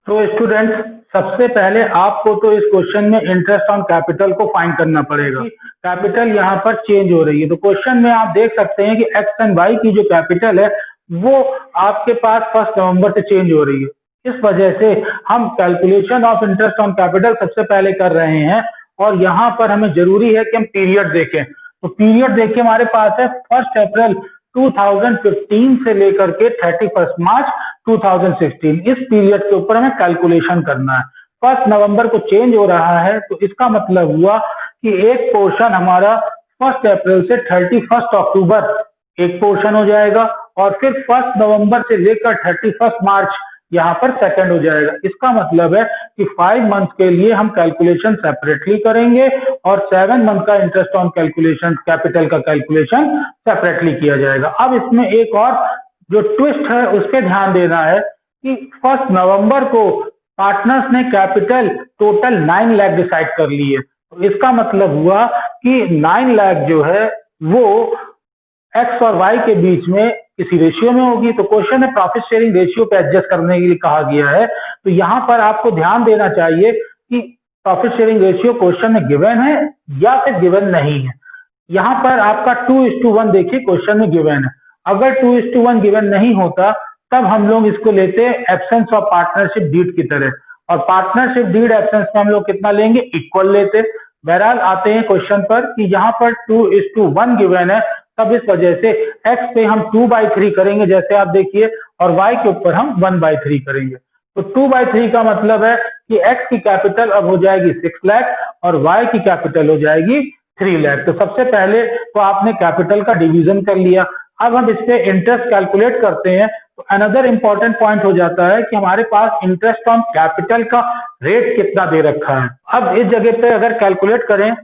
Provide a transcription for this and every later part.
तो स्टूडेंट्स, सबसे पहले आपको तो इस क्वेश्चन में इंटरेस्ट ऑन कैपिटल को फाइंड करना पड़ेगा। कैपिटल यहाँ पर चेंज हो रही है, तो क्वेश्चन में आप देख सकते हैं कि एक्स एंड वाई की जो कैपिटल है वो आपके पास 1 नवंबर से चेंज हो रही है। इस वजह से हम calculation of interest on capital सबसे पहले कर रहे हैं, और यहाँ पर हमें जरूरी है कि हम पीरियड देखें। तो पीरियड देखिए, हमारे पास है 1 अप्रैल 2015 से लेकर के 31 मार्च 2016। इस पीरियड के ऊपर हमें कैलकुलेशन करना है। 1 नवंबर को चेंज हो रहा है, तो इसका मतलब हुआ कि एक पोर्शन हमारा 1 अप्रैल से 31 अक्टूबर एक पोर्शन हो जाएगा, और फिर 1 नवंबर से लेकर 31 मार्च यहाँ पर सेकंड हो जाएगा। इसका मतलब है कि 5 मंथ के लिए हम कैलकुलेशन सेपरेटली करेंगे, और 7 मंथ का इंटरेस्ट ऑन कैलकुलेशन कैपिटल का कैलकुलेशन सेपरेटली किया जाएगा। अब इसमें एक और जो ट्विस्ट है उस पर ध्यान देना है कि 1 नवंबर को पार्टनर्स ने कैपिटल टोटल 9 लाख डिसाइड कर ली है। तो इसका मतलब हुआ कि 9 लाख जो है वो एक्स और वाई के बीच में किसी रेशियो में होगी। तो क्वेश्चन है प्रॉफिट शेयरिंग रेशियो पे एडजस्ट करने के लिए कहा गया है। तो यहाँ पर आपको ध्यान देना चाहिए कि प्रॉफिट शेयरिंग रेशियो क्वेश्चन में गिवन है या फिर गिवन नहीं है। यहाँ पर आपका 2:1 देखिए क्वेश्चन में गिवन है। अगर 2:1 गिवन नहीं होता तब हम लोग इसको लेते एब्सेंस ऑफ पार्टनरशिप डीड की तरह, और पार्टनरशिप डीड एब्सेंस में हम लोग कितना लेंगे, इक्वल लेते। बहरहाल आते हैं क्वेश्चन पर कि यहाँ पर 2:1 गिवन है, तब इस वजह से x पे हम 2/3 करेंगे जैसे आप देखिए, और y के ऊपर हम 1/3 करेंगे। तो 2/3 का मतलब है कि x की कैपिटल अब हो जाएगी 6 लाख और y की कैपिटल हो जाएगी 3 लाख। तो सबसे पहले तो आपने कैपिटल का डिवीजन कर लिया। अब हम इस पे इंटरेस्ट कैलकुलेट करते हैं। तो अनदर इंपॉर्टेंट पॉइंट हो जाता है कि हमारे पास इंटरेस्ट ऑन कैपिटल का रेट कितना दे रखा है। अब इस जगह पे अगर कैलकुलेट करें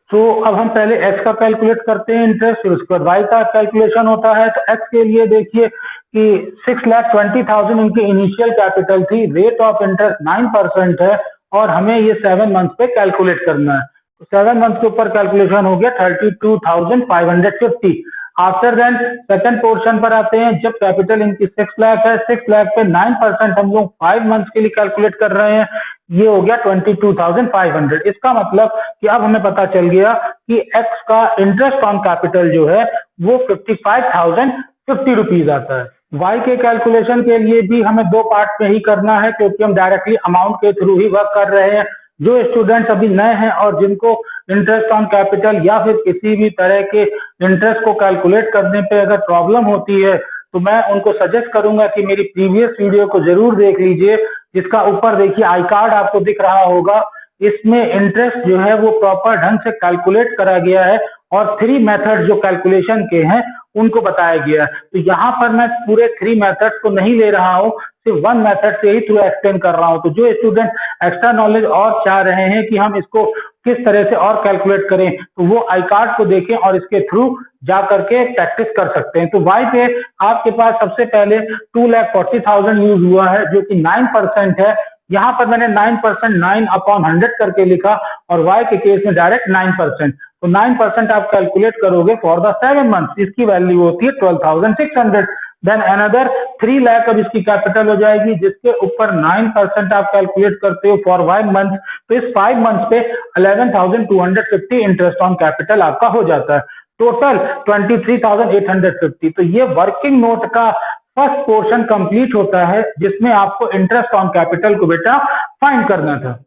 तो अब हम पहले x का कैलकुलेट करते हैं इंटरेस्ट, फिर उसके बाद y का कैलकुलेशन होता है। तो x के लिए देखिए कि 6,20,000 इनकी इनिशियल कैपिटल थी, रेट ऑफ इंटरेस्ट 9% है, और हमें ये 7 मंथ पे कैलकुलेट करना है। तो 7 मंथ के ऊपर कैलकुलेशन हो गया 32,550। आफ्टर देन सेकंड पोर्शन पर आते हैं, जब कैपिटल इनकी 6 लाख है, 6 लाख पे 9% हम लोग 5 मंथ के लिए कैलकुलेट कर रहे हैं, ये हो गया 22,500। इसका मतलब कि अब हमें पता चल गया कि एक्स का इंटरेस्ट ऑन कैपिटल जो है वो 55,050 रुपीज आता है। वाई के कैलकुलेशन के लिए भी हमें 2 पार्ट में ही करना है, क्योंकि हम डायरेक्टली अमाउंट के थ्रू ही वर्क कर रहे हैं। जो स्टूडेंट्स अभी नए हैं और जिनको इंटरेस्ट ऑन कैपिटल या फिर किसी भी तरह के इंटरेस्ट को कैलकुलेट करने पे अगर प्रॉब्लम होती है, तो मैं उनको सजेस्ट करूंगा कि मेरी प्रीवियस वीडियो को जरूर देख लीजिए, जिसका ऊपर देखिए आई कार्ड आपको दिख रहा होगा। इसमें इंटरेस्ट जो है वो प्रॉपर ढंग से कैलकुलेट करा गया है, और 3 मेथड जो कैलकुलेशन के हैं उनको बताया गया है। तो यहाँ पर मैं पूरे 3 मेथड को नहीं ले रहा हूँ, सिर्फ 1 मेथड से ही थ्रू एक्सप्लेन कर रहा हूँ। तो जो स्टूडेंट एक्स्ट्रा नॉलेज और चाह रहे हैं कि हम इसको किस तरह से और कैलकुलेट करें, तो वो आई कार्ड को देखें और इसके थ्रू जा करके प्रैक्टिस कर सकते हैं। तो वाई पे आपके पास सबसे पहले 2,40,000 यूज हुआ है, जो कि 9% है। यहाँ पर मैंने 9% 9/100 करके लिखा, और y के केस में डायरेक्ट 9%। तो 9% आप कैलकुलेट करोगे फॉर द 7 मंथ, इसकी वैल्यू होती है 12,600। देन अनदर 3 लाख अब इसकी कैपिटल हो जाएगी, जिसके ऊपर 9% आप कैलकुलेट करते हो फॉर 5 मंथ। तो इस 5 मंथ पे 11,250 इंटरेस्ट ऑन कैपिटल आपका हो जाता है। टोटल 23,850। तो ये वर्किंग नोट का फर्स्ट पोर्शन कंप्लीट होता है, जिसमें आपको इंटरेस्ट ऑन कैपिटल को बेटा फाइंड करना था।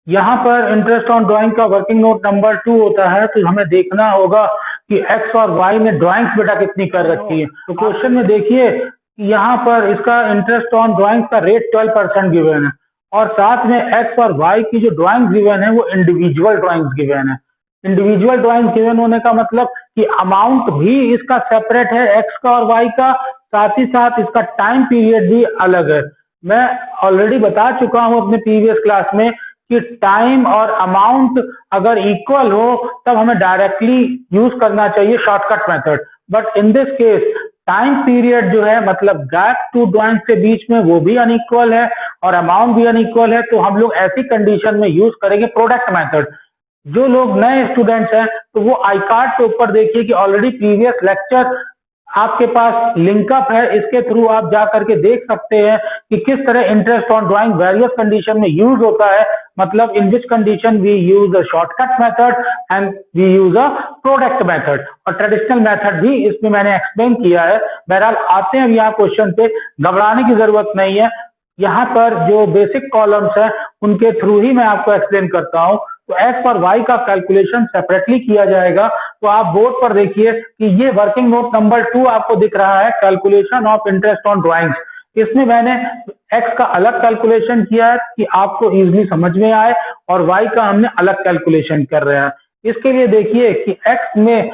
यहाँ पर इंटरेस्ट ऑन ड्राइंग का वर्किंग नोट नंबर 2 होता है। तो हमें देखना होगा कि एक्स और वाई ने ड्राइंग्स बेटा कितनी कर रखी है। तो क्वेश्चन में देखिए यहाँ पर इसका इंटरेस्ट ऑन ड्राइंग्स का रेट 12% गिवन है, और साथ में एक्स और वाई की जो ड्राइंग्स गिवन है वो इंडिविजुअल ड्राइंग्स गिवन है। इंडिविजुअल ड्राइंग्स गिवन होने का मतलब कि अमाउंट भी इसका सेपरेट है एक्स का और वाई का, साथ ही साथ इसका टाइम पीरियड भी अलग है। मैं ऑलरेडी बता चुका हूं अपने प्रीवियस क्लास में कि टाइम और अमाउंट अगर इक्वल हो तब हमें डायरेक्टली यूज करना चाहिए shortcut method, but in this case time period जो है मतलब गैप 2 ड्राइंग के बीच में वो भी अनइक्वल है और अमाउंट भी अनइक्वल है। तो हम लोग ऐसी कंडीशन में यूज करेंगे प्रोडक्ट मेथड। जो लोग नए स्टूडेंट्स हैं तो वो आई कार्ड के ऊपर देखिए कि ऑलरेडी प्रीवियस लेक्चर आपके पास लिंकअप है, इसके थ्रू आप जा करके देख सकते हैं कि किस तरह interest on drawing various condition में यूज होता है। मतलब in which condition we use a shortcut method and we use a product method, और ट्रेडिशनल मेथड भी इसमें मैंने एक्सप्लेन किया है। बहरहाल आते हैं यहाँ क्वेश्चन पे, घबराने की जरूरत नहीं है। यहाँ पर जो बेसिक कॉलम्स है उनके थ्रू ही मैं आपको एक्सप्लेन करता हूँ। तो एक्स और वाई का कैलकुलेशन सेपरेटली किया जाएगा। तो आप बोर्ड पर देखिए कि ये वर्किंग नोट नंबर 2 आपको दिख रहा है, calculation of interest on drawings. इसमें मैंने एक्स का अलग कैलकुलेशन किया है कि आपको इजीली समझ में आए, और वाई का हमने अलग कैलकुलेशन कर रहे हैं। इसके लिए देखिए कि एक्स में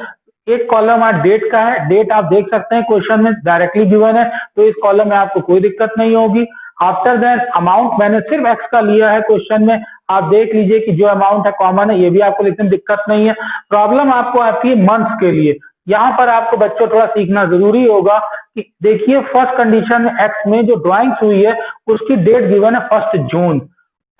एक कॉलम आज डेट का है, डेट आप देख सकते हैं क्वेश्चन में डायरेक्टली गिवन है, तो इस कॉलम में आपको कोई दिक्कत नहीं होगी। आफ्टर दैट अमाउंट मैंने सिर्फ एक्स का लिया है क्वेश्चन में, आप देख लीजिए कि जो अमाउंट है कॉमन है, ये भी आपको लिखने में दिक्कत नहीं है। प्रॉब्लम आपको आती है मंथ्स के लिए। यहाँ पर आपको बच्चों थोड़ा सीखना जरूरी होगा कि देखिए फर्स्ट कंडीशन में एक्स में जो ड्राइंग्स हुई है उसकी डेट गिवन है 1 जून।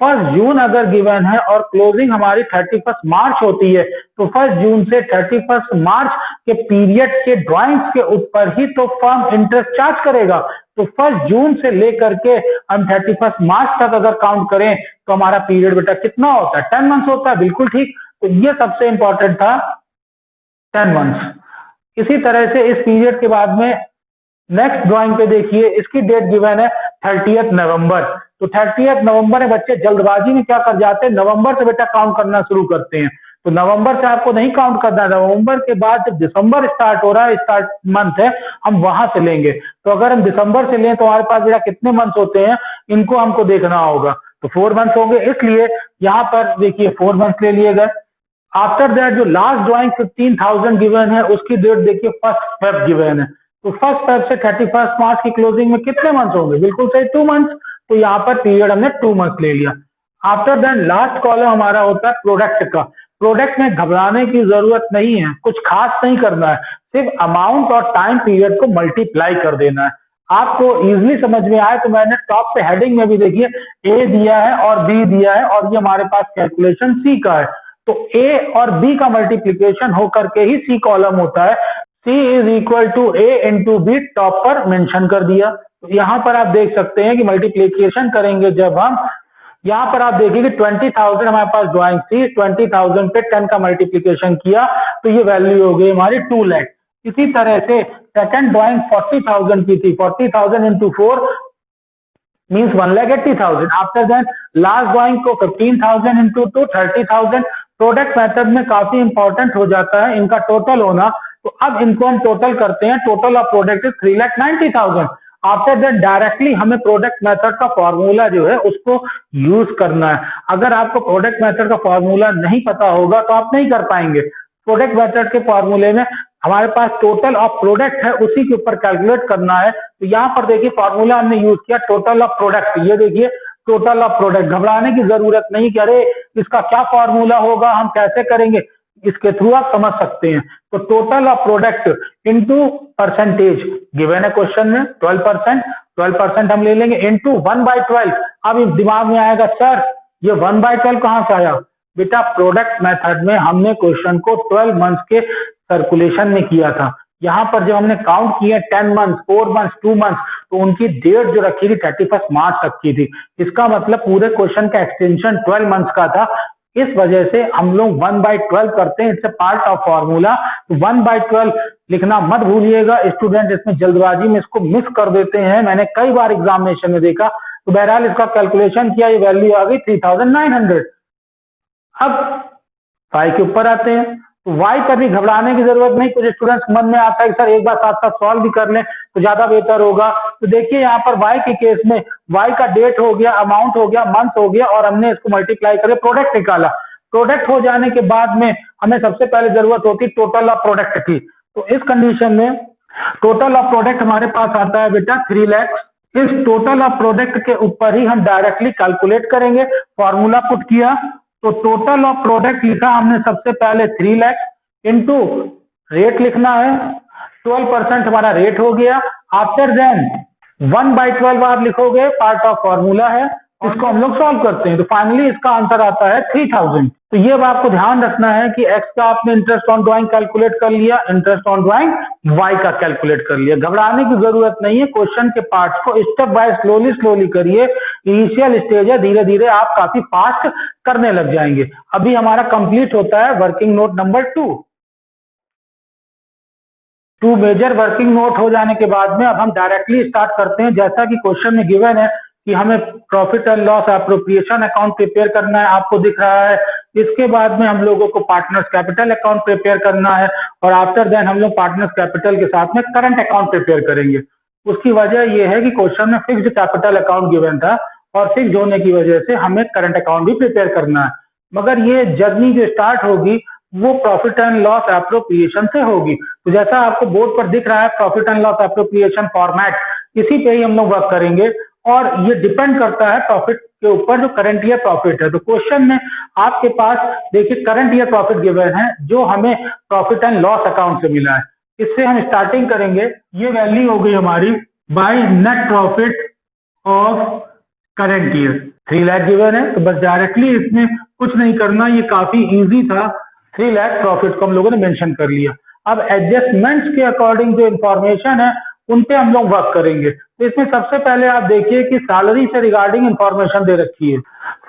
1 जून अगर गिवन है और क्लोजिंग हमारी 31 मार्च होती है, तो 1 जून से 31 मार्च के पीरियड के ड्राइंग्स के ऊपर ही तो फर्म इंटरेस्ट चार्ज करेगा। तो 1 जून से लेकर के हम 31 मार्च तक अगर काउंट करें तो हमारा पीरियड बेटा कितना होता है? 10 मंथ्स होता है। बिल्कुल ठीक। तो ये सबसे इंपॉर्टेंट था, 10 मंथ्स। इसी तरह से इस पीरियड के बाद में नेक्स्ट ड्राइंग पे देखिए, इसकी डेट गिवन है 30 नवंबर। तो 30 नवंबर में बच्चे जल्दबाजी में क्या कर जाते हैं, नवंबर से बेटा काउंट करना शुरू करते हैं। तो नवंबर से आपको नहीं काउंट करना, नवंबर के बाद जब दिसंबर स्टार्ट हो रहा है, स्टार्ट मंथ है, हम वहां से लेंगे। तो अगर हम दिसंबर से लें तो हमारे पास बेटा कितने मंथ्स होते हैं, इनको हमको देखना होगा। तो 4 मंथ्स होंगे, इसलिए यहाँ पर देखिए 4 मंथ्स ले लिए गए। आफ्टर दैट जो लास्ट ड्राइंग 15,000 गिवन है उसकी डेट देखिए 1 फेब गिवन है। तो 1 फेब से 31 मार्च की क्लोजिंग में कितने मंथ्स होंगे? बिल्कुल सही, 2 मंथ्स। तो यहाँ पर पीरियड हमने 2 मंथ्स ले लिया। आफ्टर दैट लास्ट कॉलम हमारा होता है प्रोडक्ट का। प्रोडक्ट में घबराने की जरूरत नहीं है, कुछ खास नहीं करना है, सिर्फ अमाउंट और टाइम पीरियड को मल्टीप्लाई कर देना है। आपको इजीली समझ में आए तो मैंने टॉप पे हेडिंग में भी देखिए ए दिया है और बी दिया है, और ये हमारे पास कैलकुलेशन सी का है। तो ए और बी का मल्टीप्लीकेशन होकर के ही सी कॉलम होता है। C is equal to A into B, top पर मेंशन कर दिया। तो यहाँ पर आप देख सकते हैं कि मल्टीप्लीकेशन करेंगे जब हम, यहाँ पर आप देखिए कि 20,000 हमारे पास ड्राइंग थी, 20,000 पे 10 का मल्टीप्लीकेशन किया तो ये वैल्यू हो गई हमारी 2 लाख। इसी तरह से सेकंड ड्राइंग 40,000 की थी, 40,000 into 4 means 1,80,000। After that last drawing को 15,000 इंटू 2 30,000। प्रोडक्ट मेथड में काफी इंपॉर्टेंट हो जाता है इनका टोटल होना। तो अब इनको हम टोटल करते हैं, total of product is 3,90,000। After that directly हमें प्रोडक्ट मेथड का फॉर्मूला जो है उसको यूज करना है। अगर आपको प्रोडक्ट मेथड का फॉर्मूला नहीं पता होगा तो आप नहीं कर पाएंगे। प्रोडक्ट मेथड के फॉर्मूले में हमारे पास टोटल ऑफ प्रोडक्ट है, उसी के ऊपर कैलकुलेट करना है। तो यहाँ पर देखिए फॉर्मूला हमने यूज किया टोटल ऑफ प्रोडक्ट। ये देखिए टोटल ऑफ प्रोडक्ट, घबराने की जरूरत नहीं कि अरे इसका क्या फॉर्मूला होगा, हम कैसे करेंगे, इसके थ्रू आप समझ सकते हैं। तो total of product into percentage given है क्वेश्चन में 12%, 12% हम ले लेंगे इनटू 1/12। अब इस दिमाग में आएगा सर ये 1/12 कहां से आया? बेटा प्रोडक्ट मेथड में हमने क्वेश्चन को 12 मंथ्स के सर्कुलेशन में किया था। यहाँ पर जब हमने काउंट किए 10 मंथ्स, 4 मंथ्स, 2 मंथ्स, तो उनकी डेट जो रखी थी 31 मार्च तक की थी। इसका मतलब पूरे क्वेश्चन का एक्सटेंशन 12 मंथ्स का था। इस वजह से हम लोग 1/12 करते हैं, it's a part of formula. 1/12 लिखना मत भूलिएगा। स्टूडेंट इसमें जल्दबाजी में इसको मिस कर देते हैं, मैंने कई बार एग्जामिनेशन में देखा। तो बहरहाल इसका कैलकुलेशन किया, ये वैल्यू आ गई 3,900। अब वाई के ऊपर आते हैं। तो वाई पर भी घबराने की जरूरत नहीं। कुछ स्टूडेंट्स मन में आता है कि सर एक बार साथ साथ सॉल्व भी कर लें तो ज्यादा बेहतर होगा। तो देखिए यहाँ पर वाई के केस में वाई का डेट हो गया, अमाउंट हो गया, मंथ हो गया, और हमने इसको मल्टीप्लाई करके प्रोडक्ट निकाला। प्रोडक्ट हो जाने के बाद में हमें सबसे पहले जरूरत होती टोटल ऑफ प्रोडक्ट की। तो इस कंडीशन में टोटल ऑफ प्रोडक्ट हमारे पास आता है बेटा 3 लाख। इस टोटल ऑफ प्रोडक्ट के ऊपर ही हम डायरेक्टली कैलकुलेट करेंगे। फॉर्मूला पुट किया तो टोटल ऑफ प्रोडक्ट लिखा हमने सबसे पहले 3 लाख इंटू रेट लिखना है 12% हमारा रेट हो गया। आफ्टर देन 1/12 आप लिखोगे, पार्ट ऑफ फॉर्मूला है, इसको हम लोग सॉल्व करते हैं। तो फाइनली इसका आंसर आता है 3000। तो ये अब आपको ध्यान रखना है कि एक्स का आपने इंटरेस्ट ऑन ड्राइंग कैलकुलेट कर लिया, इंटरेस्ट ऑन ड्राइंग वाई का कैलकुलेट कर लिया। घबराने की जरूरत नहीं है, क्वेश्चन के पार्ट्स को स्टेप बाय स्लोली करिए। इनिशियल स्टेज है, धीरे धीरे आप काफी फास्ट करने लग जाएंगे। अभी हमारा कंप्लीट होता है working note number 2 major working note हो जाने के बाद में अब हम डायरेक्टली स्टार्ट करते हैं। जैसा कि क्वेश्चन में गिवन है कि हमें profit and loss appropriation account prepare करना है, आपको दिख रहा है। इसके बाद में हम लोगों को पार्टनर्स कैपिटल अकाउंट प्रिपेयर करना है और आफ्टर देन हम लोग पार्टनर्स कैपिटल के साथ में करंट अकाउंट प्रिपेयर करेंगे। उसकी वजह यह है कि क्वेश्चन में फिक्स्ड कैपिटल अकाउंट गिवन था और फिक्स होने की वजह से हमें करंट अकाउंट भी प्रिपेयर करना है। मगर ये जर्नी जो स्टार्ट होगी वो प्रॉफिट एंड लॉस एप्रोप्रिएशन से होगी। तो जैसा आपको बोर्ड पर दिख रहा है profit and loss appropriation format, इसी पे ही हम लोग वर्क करेंगे और ये डिपेंड करता है प्रॉफिट के ऊपर जो करंट ईयर प्रॉफिट है। तो क्वेश्चन में आपके पास देखिए करंट ईयर प्रॉफिट गिवन है जो हमें प्रॉफिट एंड लॉस अकाउंट से मिला है। इससे हम स्टार्टिंग करेंगे। ये वैल्यू हो गई हमारी by net profit of current year 3 lakh given है। तो बस डायरेक्टली इसमें कुछ नहीं करना, ये काफी इजी था। 3 लाख प्रॉफिट को हम लोगों ने मेंशन कर लिया। अब एडजस्टमेंट्स के अकॉर्डिंग जो इंफॉर्मेशन है उन पे हम लोग वर्क करेंगे। तो इसमें सबसे पहले आप देखिए कि सैलरी से रिगार्डिंग इंफॉर्मेशन दे रखी है।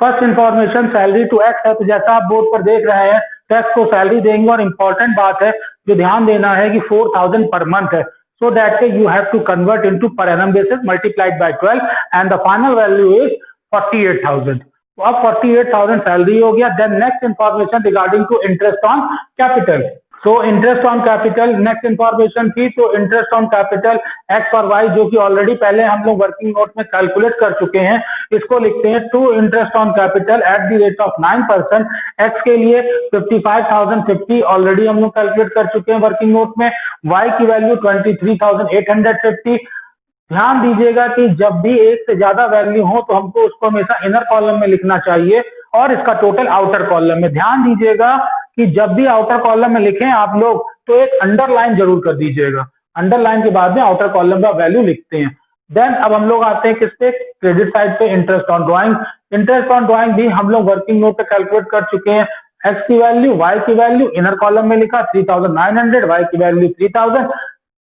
First information salary to X है। तो जैसा आप बोर्ड पर देख रहे हैं टैक्स को सैलरी देंगे और इंपॉर्टेंट बात है जो ध्यान देना है कि 4000 पर मंथ है। So that you have to convert into per annum basis multiplied by 12 and the final value is 48,000। तो अब 48,000 सैलरी हो गया। Then next information regarding to interest on capital. So interest on capital next information थी। तो interest on capital X और Y जो कि already पहले हम लोग वर्किंग नोट में कैलकुलेट कर चुके हैं, इसको लिखते हैं to interest on capital at the rate of 9%। X के लिए 55,050 ऑलरेडी हम लोग कैलकुलेट कर चुके हैं वर्किंग नोट में। वाई की वैल्यू 23,850। ध्यान दीजिएगा कि जब भी एक से ज्यादा वैल्यू हो तो हमको उसको हमेशा इनर कॉलम में लिखना चाहिए और इसका टोटल आउटर कॉलम में। ध्यान दीजिएगा कि जब भी आउटर कॉलम में लिखें आप लोग तो एक अंडरलाइन जरूर कर दीजिएगा। अंडरलाइन के बाद में आउटर कॉलम का वैल्यू लिखते हैं। देन अब हम लोग आते हैं किस पे, क्रेडिट साइड पे interest on drawing. Interest on drawing भी हम लोग वर्किंग नोट पे कैलकुलेट कर चुके हैं। एक्स की वैल्यू वाई की वैल्यू इनर कॉलम में लिखा 3,900, वाई की वैल्यू 3,000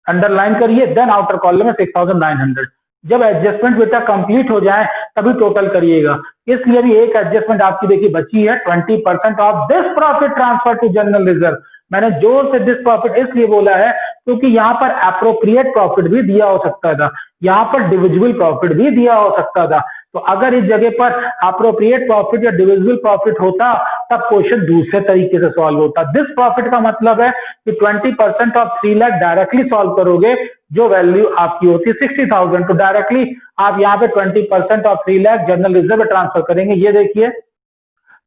अंडरलाइन करिए। देन आउटर कॉलम में 6,900। जब एडजस्टमेंट बेटा कंप्लीट हो जाए तभी टोटल करिएगा। इसलिए भी एक एडजस्टमेंट आपकी देखिए बची है 20% of this profit transfer to general reserve. मैंने जोर से दिस प्रॉफिट इसलिए बोला है क्योंकि यहाँ पर एप्रोप्रिएट प्रॉफिट भी दिया हो सकता था, यहाँ पर डिविजिबल प्रॉफिट भी दिया हो सकता था। तो अगर इस जगह पर एप्रोप्रिएट प्रॉफिट या डिविजिबल प्रॉफिट होता तब क्वेश्चन दूसरे तरीके से सॉल्व होता। दिस प्रॉफिट का मतलब है कि 20% ऑफ 3 लाख डायरेक्टली सॉल्व करोगे जो वैल्यू आपकी होती है 60,000। तो डायरेक्टली आप यहाँ पे 20% of 3 lakh general reserve transfer करेंगे। ये देखिए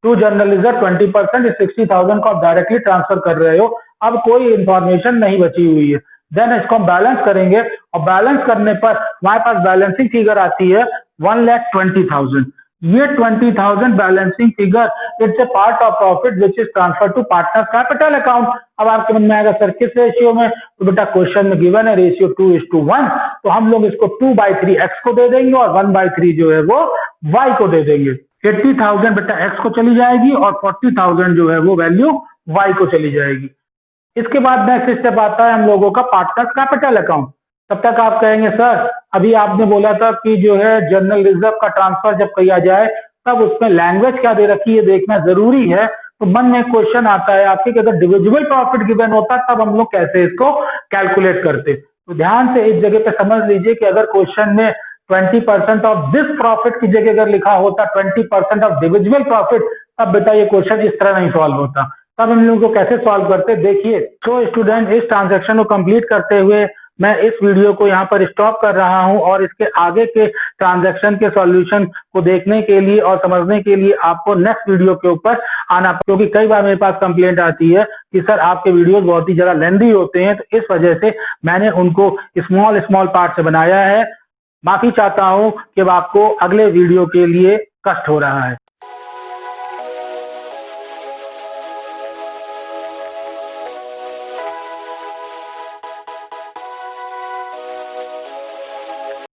टू जनरल रिजर्व 20% 60,000 को आप डायरेक्टली ट्रांसफर कर रहे हो। अब कोई इंफॉर्मेशन नहीं बची हुई है। देन इसको हम बैलेंस करेंगे और बैलेंस करने पर हमारे पास बैलेंसिंग फिगर आती है 1,20,000। ये 20,000 balancing figure it's a part of profit which is transfer to partner capital account. अब आपके मन में आएगा सर किस रेशियो में, तो बेटा क्वेश्चन में गिवन है रेशियो 2:1। तो हम लोग इसको 2/3 एक्स को दे देंगे और 1/3 जो है वो वाई को दे देंगे। 80,000 बेटा एक्स को चली जाएगी और 40,000 जो है वो वैल्यू वाई को चली जाएगी। इसके बाद नेक्स्ट स्टेप आता है हम लोगों का पार्टनर्स कैपिटल अकाउंट। तब तक आप कहेंगे सर अभी आपने बोला था कि जो है जनरल रिजर्व का ट्रांसफर जब किया जाए तब उसमें लैंग्वेज क्या दे रखी है देखना जरूरी है। तो मन में क्वेश्चन आता है आपके कि अगर डिविजिबल प्रॉफिट गिवन होता तब हम लोग कैसे इसको कैलकुलेट करते। तो ध्यान से इस जगह पे समझ लीजिए कि अगर क्वेश्चन में 20% ऑफ दिस प्रॉफिट की जगह अगर लिखा होता 20% ऑफ डिविजिबल प्रॉफिट, तब बेटा ये क्वेश्चन इस तरह नहीं सॉल्व होता। तब हम लोग को कैसे सॉल्व करते देखिए। तो स्टूडेंट इस ट्रांजैक्शन को कंप्लीट करते हुए मैं इस वीडियो को यहाँ पर स्टॉप कर रहा हूँ और इसके आगे के ट्रांजैक्शन के सॉल्यूशन को देखने के लिए और समझने के लिए आपको नेक्स्ट वीडियो के ऊपर आना, क्योंकि कई बार मेरे पास कंप्लेंट आती है कि सर आपके वीडियोस बहुत ही ज्यादा लेंथी होते हैं। तो इस वजह से मैंने उनको स्मॉल पार्ट से बनाया है। माफी चाहता हूँ कि अब आपको अगले वीडियो के लिए कष्ट हो रहा है।